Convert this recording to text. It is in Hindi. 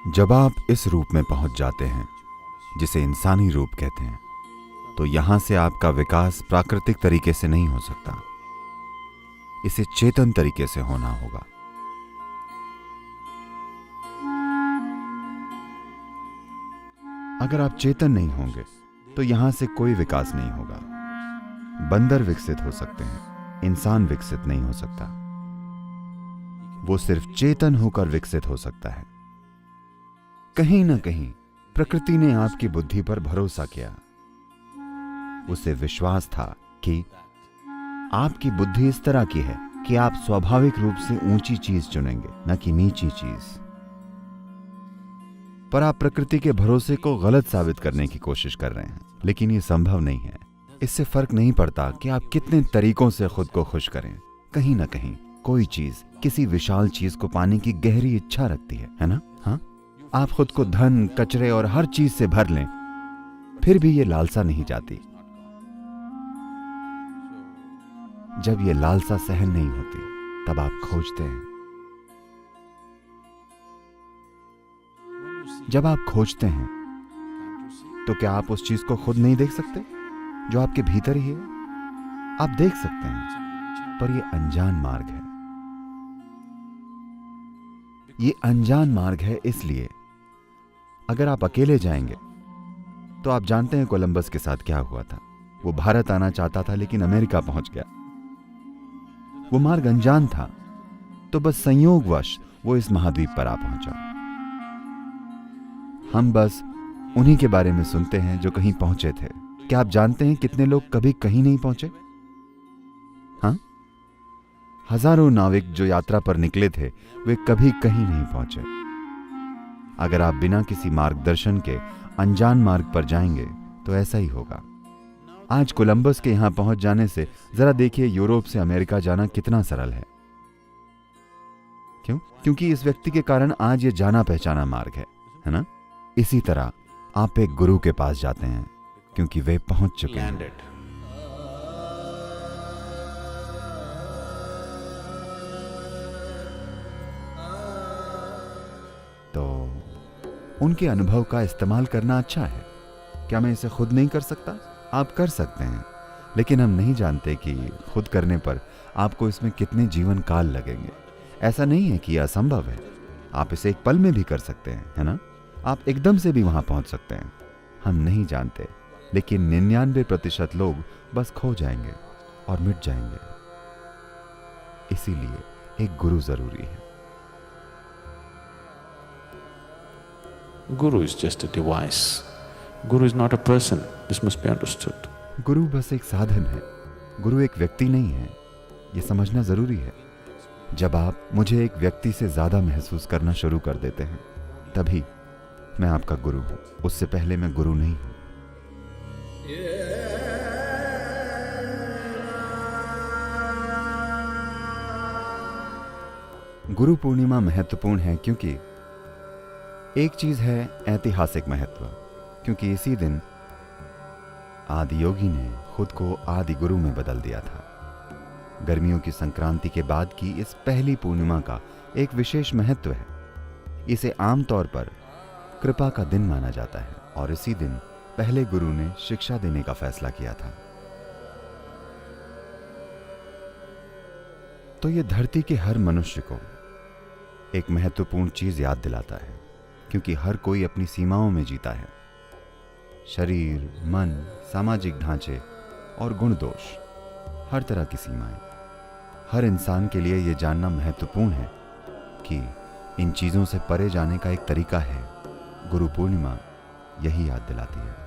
जब आप इस रूप में पहुंच जाते हैं जिसे इंसानी रूप कहते हैं, तो यहां से आपका विकास प्राकृतिक तरीके से नहीं हो सकता। इसे चेतन तरीके से होना होगा। अगर आप चेतन नहीं होंगे तो यहां से कोई विकास नहीं होगा। बंदर विकसित हो सकते हैं, इंसान विकसित नहीं हो सकता। वो सिर्फ चेतन होकर विकसित हो सकता है। कहीं ना कहीं प्रकृति ने आपकी बुद्धि पर भरोसा किया। उसे विश्वास था कि आपकी बुद्धि इस तरह की है कि आप स्वाभाविक रूप से ऊंची चीज चुनेंगे, न कि नीची चीज। पर आप प्रकृति के भरोसे को गलत साबित करने की कोशिश कर रहे हैं, लेकिन यह संभव नहीं है। इससे फर्क नहीं पड़ता कि आप कितने तरीकों से खुद को खुश करें। कहीं ना कहीं कोई चीज किसी विशाल चीज को पाने की गहरी इच्छा रखती है ना? हाँ, आप खुद को धन, कचरे और हर चीज से भर लें, फिर भी ये लालसा नहीं जाती। जब ये लालसा सहन नहीं होती, तब आप खोजते हैं। जब आप खोजते हैं, तो क्या आप उस चीज को खुद नहीं देख सकते जो आपके भीतर ही है? आप देख सकते हैं, पर यह अनजान मार्ग है। ये अनजान मार्ग है इसलिए अगर आप अकेले जाएंगे तो आप जानते हैं कोलंबस के साथ क्या हुआ था। वो भारत आना चाहता था लेकिन अमेरिका पहुंच गया। वो मार्ग अनजान था, तो बस संयोगवश वो इस महाद्वीप पर आ पहुंचा। हम बस उन्हीं के बारे में सुनते हैं जो कहीं पहुंचे थे। क्या आप जानते हैं कितने लोग कभी कहीं नहीं पहुंचे? हाँ, हजारों नाविक जो यात्रा पर निकले थे, वे कभी कहीं नहीं पहुंचे। अगर आप बिना किसी मार्गदर्शन के अनजान मार्ग पर जाएंगे तो ऐसा ही होगा। आज कोलंबस के यहां पहुंच जाने से जरा देखिए यूरोप से अमेरिका जाना कितना सरल है। क्यों? क्योंकि इस व्यक्ति के कारण आज ये जाना पहचाना मार्ग है ना? इसी तरह आप एक गुरु के पास जाते हैं क्योंकि वे पहुंच चुके हैं। तो उनके अनुभव का इस्तेमाल करना अच्छा है। क्या मैं इसे खुद नहीं कर सकता? आप कर सकते हैं, लेकिन हम नहीं जानते कि खुद करने पर आपको इसमें कितने जीवन काल लगेंगे। ऐसा नहीं है कि यह असंभव है। आप इसे एक पल में भी कर सकते हैं, है ना? आप एकदम से भी वहां पहुंच सकते हैं। हम नहीं जानते, लेकिन 99% लोग बस खो जाएंगे और मिट जाएंगे। इसीलिए एक गुरु जरूरी है। Guru is just a device. Guru is not a person. This must be understood. गुरु बस एक साधन है, गुरु एक व्यक्ति नहीं है। यह समझना जरूरी है। जब आप मुझे एक व्यक्ति से ज्यादा महसूस करना शुरू कर देते हैं, तभी मैं आपका गुरु हूं। उससे पहले मैं गुरु नहीं हूं। गुरु पूर्णिमा महत्वपूर्ण है क्योंकि एक चीज है ऐतिहासिक महत्व, क्योंकि इसी दिन आदि योगी ने खुद को आदि गुरु में बदल दिया था। गर्मियों की संक्रांति के बाद की इस पहली पूर्णिमा का एक विशेष महत्व है। इसे आमतौर पर कृपा का दिन माना जाता है और इसी दिन पहले गुरु ने शिक्षा देने का फैसला किया था। तो यह धरती के हर मनुष्य को एक महत्वपूर्ण चीज याद दिलाता है, क्योंकि हर कोई अपनी सीमाओं में जीता है। शरीर, मन, सामाजिक ढांचे और गुण दोष, हर तरह की सीमाएं। हर इंसान के लिए यह जानना महत्वपूर्ण है कि इन चीजों से परे जाने का एक तरीका है। गुरु पूर्णिमा यही याद दिलाती है।